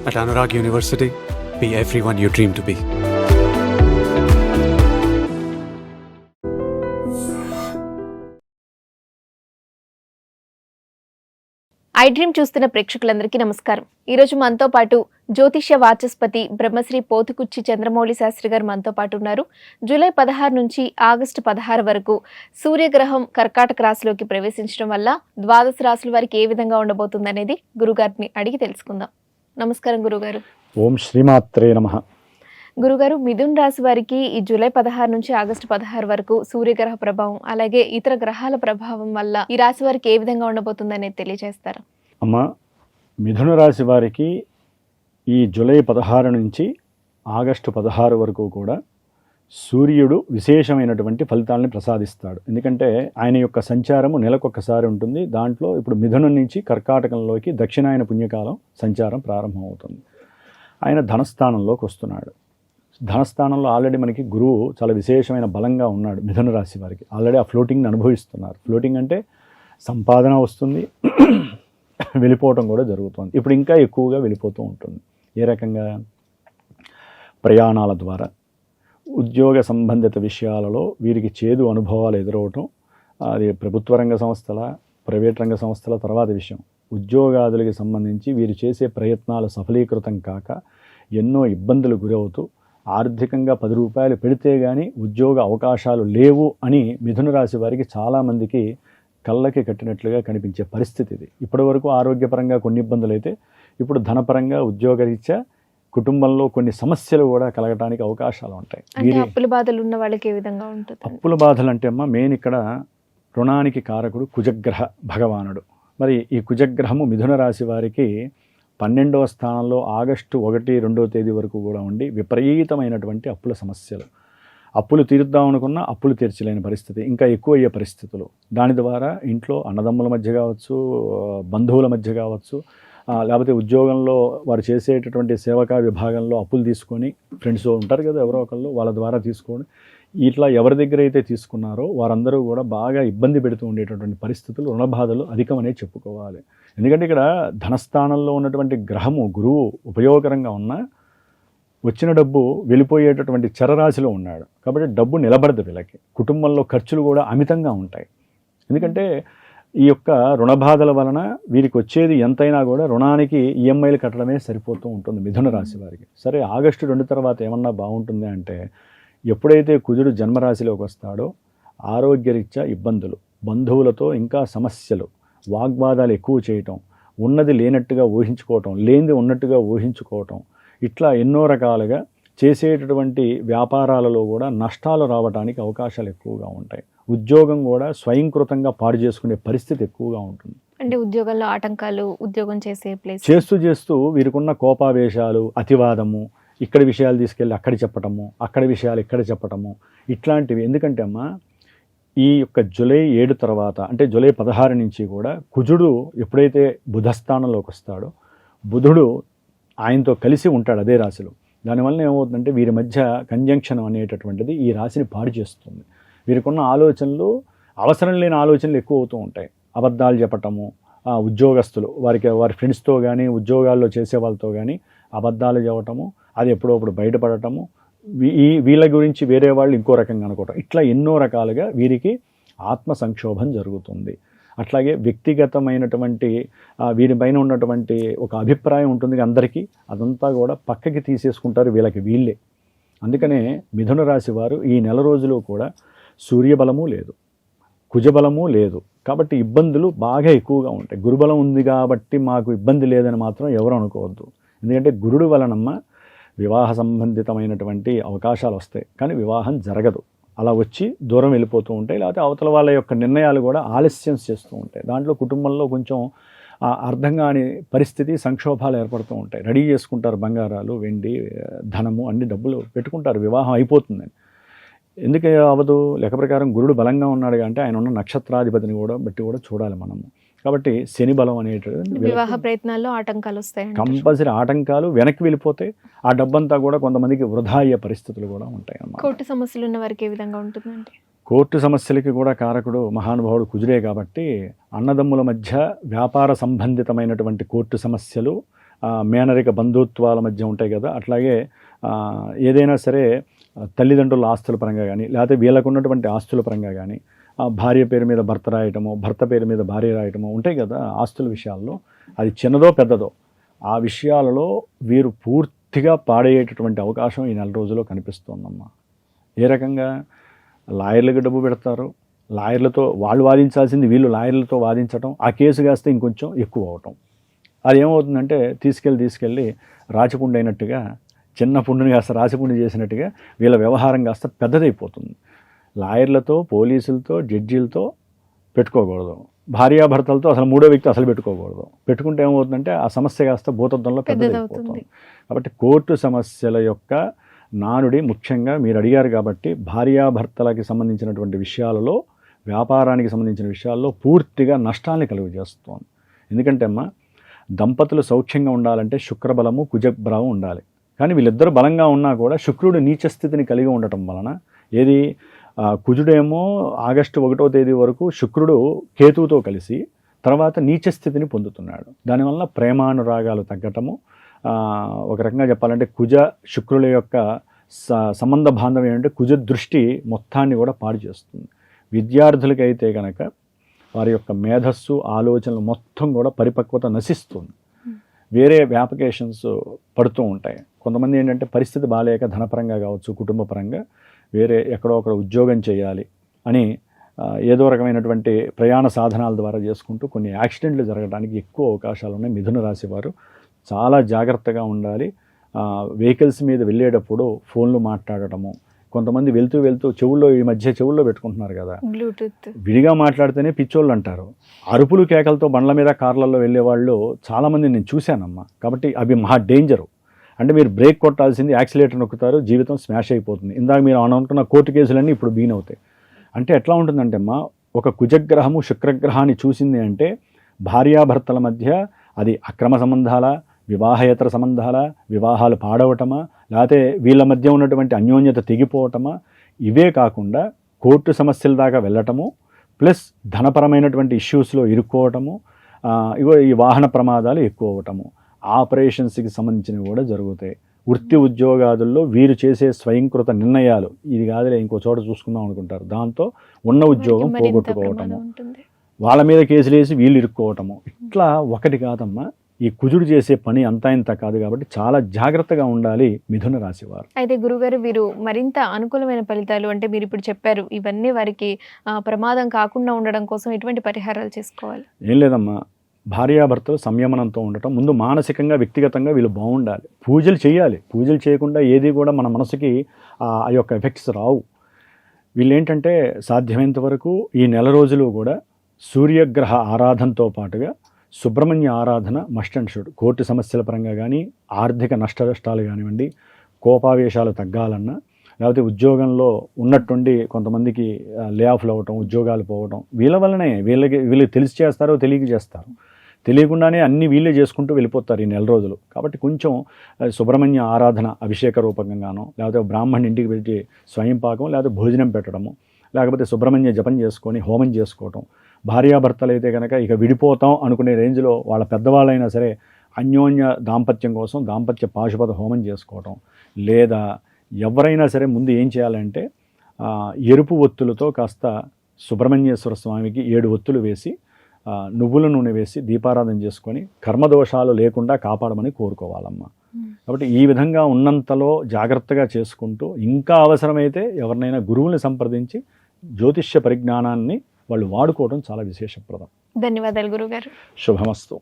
At Anurag University, be everyone you dream to be. I dream చూస్తున్న ప్రేక్షకులందరికీ నమస్కారం. ఈరోజు మనతో పాటు జ్యోతిష్య వాచస్పతి బ్రహ్మశ్రీ పోతుకుచ్చి చంద్రమౌళి శాస్త్రి గారు మనతో పాటు ఉన్నారు. జూలై 16 నుంచి ఆగస్టు 16 వరకు సూర్యగ్రహం కర్కాటక రాశిలోకి ప్రవేశించడం వల్ల ద్వాదశ రాశుల వారికి ఏ విధంగా ఉండబోతుందనేది గురుగారిని అడిగి తెలుసుకుందాం. నమస్కారం గురుగారు. ఓం శ్రీమాత్రే నమః. గురుగారు, మిథున్ రాశి వారికి ఈ జూలై 16 నుంచి ఆగస్టు 16 వరకు సూర్యగ్రహ ప్రభావం అలాగే ఇతర గ్రహాల ప్రభావం వల్ల ఈ రాశి వారికి ఏ విధంగా ఉండబోతుందనేది తెలియజేస్తారా? అమ్మ, మిథున రాశి వారికి ఈ జూలై 16 నుంచి ఆగస్టు 16 వరకు కూడా సూర్యుడు విశేషమైనటువంటి ఫలితాలని ప్రసాదిస్తాడు. ఎందుకంటే ఆయన యొక్క సంచారము నెలకొకసారి ఉంటుంది. దాంట్లో ఇప్పుడు మిథునం నుంచి కర్కాటకంలోకి దక్షిణాయన పుణ్యకాలం సంచారం ప్రారంభమవుతుంది. ఆయన ధనస్థానంలోకి వస్తున్నాడు. ధనస్థానంలో ఆల్రెడీ మనకి గురువు చాలా విశేషమైన బలంగా ఉన్నాడు. మిథున రాశి వారికి ఆల్రెడీ ఆ ఫ్లోటింగ్ని అనుభవిస్తున్నారు. ఫ్లోటింగ్ అంటే సంపాదన వస్తుంది, వెళ్ళిపోవటం కూడా జరుగుతుంది. ఇప్పుడు ఇంకా ఎక్కువగా వెళ్ళిపోతూ ఉంటుంది. ఏ రకంగా? ప్రయాణాల ద్వారా, ఉద్యోగ సంబంధిత విషయాలలో వీరికి చేదు అనుభవాలు ఎదురవటం. అది ప్రభుత్వ రంగ సంస్థల, ప్రైవేట్ రంగ సంస్థల తర్వాత విషయం. ఉద్యోగాదులకి సంబంధించి వీరు చేసే ప్రయత్నాలు సఫలీకృతం కాక ఎన్నో ఇబ్బందులు గురవుతూ ఆర్థికంగా 10 రూపాయలు పెడితే కానీ ఉద్యోగ అవకాశాలు లేవు అని మిథున రాశి వారికి చాలామందికి కళ్ళకి కట్టినట్లుగా కనిపించే పరిస్థితి ఇది. ఇప్పటివరకు ఆరోగ్యపరంగా కొన్ని ఇబ్బందులు అయితే ఇప్పుడు ధనపరంగా ఉద్యోగరీత్యా కుటుంబంలో కొన్ని సమస్యలు కూడా కలగటానికి అవకాశాలు ఉంటాయి. అప్పుల బాధలు ఉన్న వాళ్ళకి ఏ విధంగా ఉంటుంది? అప్పుల బాధలు అంటే అమ్మ, మెయిన్ ఇక్కడ రుణానికి కారకుడు కుజగ్రహ భగవానుడు. మరి ఈ కుజగ్రహము మిథున రాశి వారికి 12వ స్థానంలో ఆగస్టు 1, 2వ తేదీ వరకు కూడా ఉండి విపరీతమైనటువంటి అప్పుల సమస్యలు, అప్పులు తీరుద్దాం అనుకున్నా అప్పులు తీర్చలేని పరిస్థితి, ఇంకా ఎక్కువ అయ్యే పరిస్థితులు. దాని ద్వారా ఇంట్లో అన్నదమ్ముల మధ్య కావచ్చు, బంధువుల మధ్య కావచ్చు, లేకపోతే ఉద్యోగంలో వారు చేసేటటువంటి సేవకా విభాగంలో అప్పులు తీసుకొని, ఫ్రెండ్స్ ఉంటారు కదా ఎవరో ఒకళ్ళు, వాళ్ళ ద్వారా తీసుకొని ఇట్లా ఎవరి దగ్గర అయితే తీసుకున్నారో వారందరూ కూడా బాగా ఇబ్బంది పెడుతూ ఉండేటటువంటి పరిస్థితులు, రుణబాధలు అధికమనే చెప్పుకోవాలి. ఎందుకంటే ఇక్కడ ధనస్థానంలో ఉన్నటువంటి గ్రహము గురువు ఉపయోగకరంగా ఉన్నా వచ్చిన డబ్బు వెళ్ళిపోయేటటువంటి చరరాశిలో ఉన్నాడు. కాబట్టి డబ్బు నిలబడదు వీళ్ళకి. కుటుంబంలో ఖర్చులు కూడా అమితంగా ఉంటాయి. ఎందుకంటే ఈ యొక్క రుణబాధల వలన వీరికి వచ్చేది ఎంతైనా కూడా రుణానికి ఈఎంఐలు కట్టడమే సరిపోతూ ఉంటుంది మిథున రాశి వారికి. సరే, ఆగస్టు 2 తర్వాత ఏమన్నా బాగుంటుంది అంటే, ఎప్పుడైతే కుజుడు జన్మరాశిలోకి వస్తాడో ఆరోగ్యరీత్యా ఇబ్బందులు, బంధువులతో ఇంకా సమస్యలు, వాగ్వాదాలు ఎక్కువ చేయటం, ఉన్నది లేనట్టుగా ఊహించుకోవటం, లేనిది ఉన్నట్టుగా ఊహించుకోవటం, ఇట్లా ఎన్నో రకాలుగా చేసేటటువంటి వ్యాపారాలలో కూడా నష్టాలు రావడానికి అవకాశాలు ఎక్కువగా ఉంటాయి. ఉద్యోగం కూడా స్వయంకృతంగా పాడు చేసుకునే పరిస్థితి ఎక్కువగా ఉంటుంది. అంటే ఉద్యోగంలో ఆటంకాలు, ఉద్యోగం చేసే ప్లేస్ చేస్తూ వీరికున్న కోపావేశాలు, అతివాదము, ఇక్కడ విషయాలు తీసుకెళ్ళి అక్కడ చెప్పటము, అక్కడ విషయాలు ఇక్కడ చెప్పటము, ఇట్లాంటివి. ఎందుకంటే అమ్మ, ఈ యొక్క జూలై 7 తర్వాత అంటే జూలై 16 నుంచి కూడా కుజుడు ఎప్పుడైతే బుధస్థానంలోకి వస్తాడో, బుధుడు ఆయనతో కలిసి ఉంటాడు అదే రాశిలో. దానివల్ల ఏమవుతుందంటే వీరి మధ్య కంజంక్షన్ అనేటటువంటిది ఈ రాశిని పాడు చేస్తుంది. వీరికున్న ఆలోచనలు, అవసరం లేని ఆలోచనలు ఎక్కువ అవుతూ ఉంటాయి. అబద్ధాలు చెప్పటము, ఉద్యోగస్తులు వారి ఫ్రెండ్స్తో కానీ ఉద్యోగాల్లో చేసే వాళ్ళతో కానీ అబద్ధాలు చెప్పటము, అది ఎప్పుడప్పుడు బయటపడటము, వీళ్ళ గురించి వేరే వాళ్ళు ఇంకో రకంగా అనుకోవటం, ఇట్లా ఎన్నో రకాలుగా వీరికి ఆత్మ సంక్షోభం జరుగుతుంది. అట్లాగే వ్యక్తిగతమైనటువంటి వీరిపైన ఉన్నటువంటి ఒక అభిప్రాయం ఉంటుంది అందరికీ, అదంతా కూడా పక్కకి తీసేసుకుంటారు వీళ్ళే. అందుకనే మిథున రాశి వారు ఈ నెల రోజులు కూడా సూర్యబలము లేదు, కుజబలము లేదు. కాబట్టి ఇబ్బందులు బాగా ఎక్కువగా ఉంటాయి. గురుబలం ఉంది కాబట్టి మాకు ఇబ్బంది లేదని మాత్రం ఎవరు అనుకోవద్దు. ఎందుకంటే గురుడు వలనమ్మ వివాహ సంబంధితమైనటువంటి అవకాశాలు వస్తాయి, కానీ వివాహం జరగదు. అలా వచ్చి దూరం వెళ్ళిపోతూ ఉంటాయి. లేకపోతే అవతల వాళ్ళ యొక్క నిర్ణయాలు కూడా ఆలస్యం చేస్తూ ఉంటాయి. దాంట్లో కుటుంబంలో కొంచెం అర్థం కాని పరిస్థితి, సంక్షోభాలు ఏర్పడుతూ ఉంటాయి. రెడీ చేసుకుంటారు బంగారాలు, వెండి, ధనము, అన్ని డబ్బులు పెట్టుకుంటారు, వివాహం అయిపోతుందని. ఎందుకు అవ్వదు? లెక్క ప్రకారం గురుడు బలంగా ఉన్నాడు అంటే ఆయన ఉన్న నక్షత్రాధిపతిని కూడా బట్టి కూడా చూడాలి మనము. కాబట్టి శని బలం అనేటువంటి వివాహ ప్రయత్నాల్లో ఆటంకాలు వస్తాయి, కంపల్సరీ ఆటంకాలు వెనక్కి వెళ్ళిపోతే ఆ డబ్బంతా కూడా కొంతమందికి వృధా అయ్యే పరిస్థితులు కూడా ఉంటాయి అన్నమాట. కోర్టు సమస్యలు ఉన్న వారికి ఏ విధంగా ఉంటుందంటే, కోర్టు సమస్యలకి కూడా కారకుడు మహానుభావుడు కుజుడే కాబట్టి అన్నదమ్ముల మధ్య వ్యాపార సంబంధితమైనటువంటి కోర్టు సమస్యలు, మేనరిక బంధుత్వాల మధ్య ఉంటాయి కదా, అట్లాగే ఏదైనా సరే తల్లిదండ్రుల ఆస్తుల పరంగా కానీ, లేకపోతే వీళ్ళకు ఉన్నటువంటి ఆస్తుల పరంగా కానీ, భార్య పేరు మీద భర్త రాయటము, భర్త పేరు మీద భార్య రాయటము ఉంటాయి కదా ఆస్తుల విషయాల్లో, అది చిన్నదో పెద్దదో ఆ విషయాలలో వీరు పూర్తిగా పాడయ్యేటటువంటి అవకాశం ఈ నెల రోజుల్లో కనిపిస్తోందమ్మా. ఏ రకంగా లాయర్లకు డబ్బు పెడతారు, లాయర్లతో వాళ్ళు వాదించాల్సింది వీళ్ళు లాయర్లతో వాదించటం, ఆ కేసు కాస్త ఇంకొంచెం ఎక్కువ అవటం. అది ఏమవుతుందంటే తీసుకెళ్ళి రాచపుండు అయినట్టుగా, చిన్న పుండుని కాస్త రాచపుండు చేసినట్టుగా వీళ్ళ వ్యవహారం కాస్త పెద్దదైపోతుంది. లాయర్లతో, పోలీసులతో, జడ్జీలతో పెట్టుకోకూడదు, భార్యాభర్తలతో అసలు మూడో వ్యక్తి అసలు పెట్టుకోకూడదు. పెట్టుకుంటే ఏమవుతుందంటే ఆ సమస్య కాస్త భూతద్దంలో పెద్దదైపోతుంది. కాబట్టి కోర్టు సమస్యల యొక్క నానుడి ముఖ్యంగా మీరు అడిగారు కాబట్టి భార్యాభర్తలకి సంబంధించినటువంటి విషయాలలో, వ్యాపారానికి సంబంధించిన విషయాల్లో పూర్తిగా నష్టాన్ని కలుగజేస్తోంది. ఎందుకంటే అమ్మ, దంపతులు సౌఖ్యంగా ఉండాలంటే శుక్రబలము కుజబలం ఉండాలి. కానీ వీళ్ళిద్దరూ బలంగా ఉన్నా కూడా శుక్రుడు నీచస్థితిని కలిగి ఉండటం వలన, ఏది కుజుడేమో ఆగస్టు 1వ తేదీ వరకు శుక్రుడు కేతువుతో కలిసి తర్వాత నీచస్థితిని పొందుతున్నాడు. దానివల్ల ప్రేమానురాగాలు తగ్గటము, ఒక రకంగా చెప్పాలంటే కుజ శుక్రుల యొక్క సంబంధ బాంధవ్యం ఏంటంటే కుజ దృష్టి మొత్తాన్ని కూడా పాడు చేస్తుంది. విద్యార్థులకైతే కనుక వారి యొక్క మేధస్సు, ఆలోచనలు మొత్తం కూడా పరిపక్వత నశిస్తుంది. వేరే వ్యాపకేషన్స్ పడుతూ ఉంటాయి. కొంతమంది ఏంటంటే పరిస్థితి బాగాలేక ధనపరంగా కావచ్చు, కుటుంబ పరంగా వేరే ఎక్కడో అక్కడ ఉద్యోగం చేయాలి అని ఏదో రకమైనటువంటి ప్రయాణ సాధనాల ద్వారా చేసుకుంటూ కొన్ని యాక్సిడెంట్లు జరగడానికి ఎక్కువ అవకాశాలు ఉన్నాయి. మిథున రాశి వారు చాలా జాగ్రత్తగా ఉండాలి. వెహికల్స్ మీద వెళ్ళేటప్పుడు ఫోన్లు మాట్లాడటము, కొంతమంది వెళ్తూ చెవుల్లో, ఈ మధ్య చెవుల్లో పెట్టుకుంటున్నారు కదా, బ్లూటూత్ విడిగా మాట్లాడితేనే పిచ్చోళ్ళు అంటారు. అరుపులు కేకలతో బండ్ల మీద కార్లలో వెళ్ళేవాళ్ళు చాలామంది నేను చూశానమ్మా. కాబట్టి అవి మహా డేంజరు. అంటే మీరు బ్రేక్ కొట్టాల్సింది యాక్సిలేటర్ నొక్కుతారు, జీవితం స్మాష్ అయిపోతుంది. ఇందాక మీరు అనుకున్న కోర్టు కేసులన్నీ ఇప్పుడు బీన్ అవుతాయి. అంటే ఎట్లా ఉంటుందంటే అమ్మా, ఒక కుజగ్రహము శుక్రగ్రహాన్ని చూసింది అంటే భార్యాభర్తల మధ్య అది అక్రమ సంబంధాల, వివాహేతర సంబంధాల, వివాహాలు పాడవటమా, లేకపోతే వీళ్ళ మధ్య ఉన్నటువంటి అన్యోన్యత తెగిపోవటమా, ఇవే కాకుండా కోర్టు సమస్యల దాకా వెళ్ళటము, ప్లస్ ధనపరమైనటువంటి ఇష్యూస్లో ఇరుక్కోవటము, ఈ వాహన ప్రమాదాలు ఎక్కువ అవ్వటము, ఆపరేషన్స్కి సంబంధించినవి కూడా జరుగుతాయి. వృత్తి ఉద్యోగాదుల్లో వీరు చేసే స్వయంకృత నిర్ణయాలు, ఇది కాదులే ఇంకో చోట చూసుకుందాం అనుకుంటారు, దాంతో ఉన్న ఉద్యోగం పోగొట్టుకోవటము, వాళ్ళ మీద కేసులు వేసి వీళ్ళు ఇరుక్కోవటము, ఇట్లా ఒకటి కాదమ్మా. ఈ కుజుడు చేసే పని అంతా ఇంత కాదు. కాబట్టి చాలా జాగ్రత్తగా ఉండాలి మిథున రాశి వారు. అయితే గురుగారు, వీరు మరింత అనుకూలమైన ఫలితాలు అంటే మీరు ఇప్పుడు చెప్పారు, ఇవన్నీ వారికి ప్రమాదం కాకుండా ఉండడం కోసం ఎటువంటి పరిహారాలు చేసుకోవాలి? ఏం లేదమ్మా, భార్యాభర్తలు సంయమనంతో ఉండటం, ముందు మానసికంగా వ్యక్తిగతంగా వీళ్ళు బాగుండాలి, పూజలు చేయాలి. పూజలు చేయకుండా ఏది కూడా మన మనసుకి ఆ యొక్క ఎఫెక్ట్స్ రావు. వీళ్ళు ఏంటంటే సాధ్యమైనంత వరకు ఈ నెల రోజులు కూడా సూర్యగ్రహ ఆరాధనతో పాటుగా సుబ్రహ్మణ్య ఆరాధన మస్ట్ అండ్ షుడ్. కోర్టు సమస్యల పరంగా కానీ, ఆర్థిక నష్టాలు కానివ్వండి, కోపావేశాలు తగ్గాలన్నా, లేకపోతే ఉద్యోగంలో ఉన్నట్టుండి కొంతమందికి లే ఆఫ్లు అవ్వటం, ఉద్యోగాలు పోవటం, వీళ్ళ వల్లనే వీళ్ళు తెలిసి చేస్తారో తెలియక చేస్తారు, తెలియకుండానే అన్నీ వీళ్ళే చేసుకుంటూ వెళ్ళిపోతారు ఈ నెల రోజులు. కాబట్టి కొంచెం సుబ్రహ్మణ్య ఆరాధన అభిషేక రూపకంగానో, లేకపోతే బ్రాహ్మణ్ ఇంటికి పెట్టి స్వయం పాకం, లేకపోతే భోజనం పెట్టడము, లేకపోతే సుబ్రహ్మణ్య జపం చేసుకొని హోమం చేసుకోవటం. భార్యాభర్తలు అయితే కనుక ఇక విడిపోతాం అనుకునే రేంజ్లో వాళ్ళ పెద్దవాళ్ళైనా సరే అన్యోన్య దాంపత్యం కోసం దాంపత్య పాశుపత హోమం చేసుకోవటం, లేదా ఎవరైనా సరే ముందు ఏం చేయాలంటే ఎరుపు ఒత్తులతో కాస్త సుబ్రహ్మణ్యేశ్వర స్వామికి 7 ఒత్తులు వేసి నువ్వుల నూనె వేసి దీపారాధన చేసుకొని కర్మదోషాలు లేకుండా కాపాడమని కోరుకోవాలమ్మా. కాబట్టి ఈ విధంగా ఉన్నంతలో జాగ్రత్తగా చేసుకుంటూ, ఇంకా అవసరమైతే ఎవరినైనా గురువుని సంప్రదించి జ్యోతిష్య పరిజ్ఞానాన్ని వాళ్ళు వాడుకోవడం చాలా విశేషప్రదం. ధన్యవాదాలు గురుగారు. శుభమస్తు.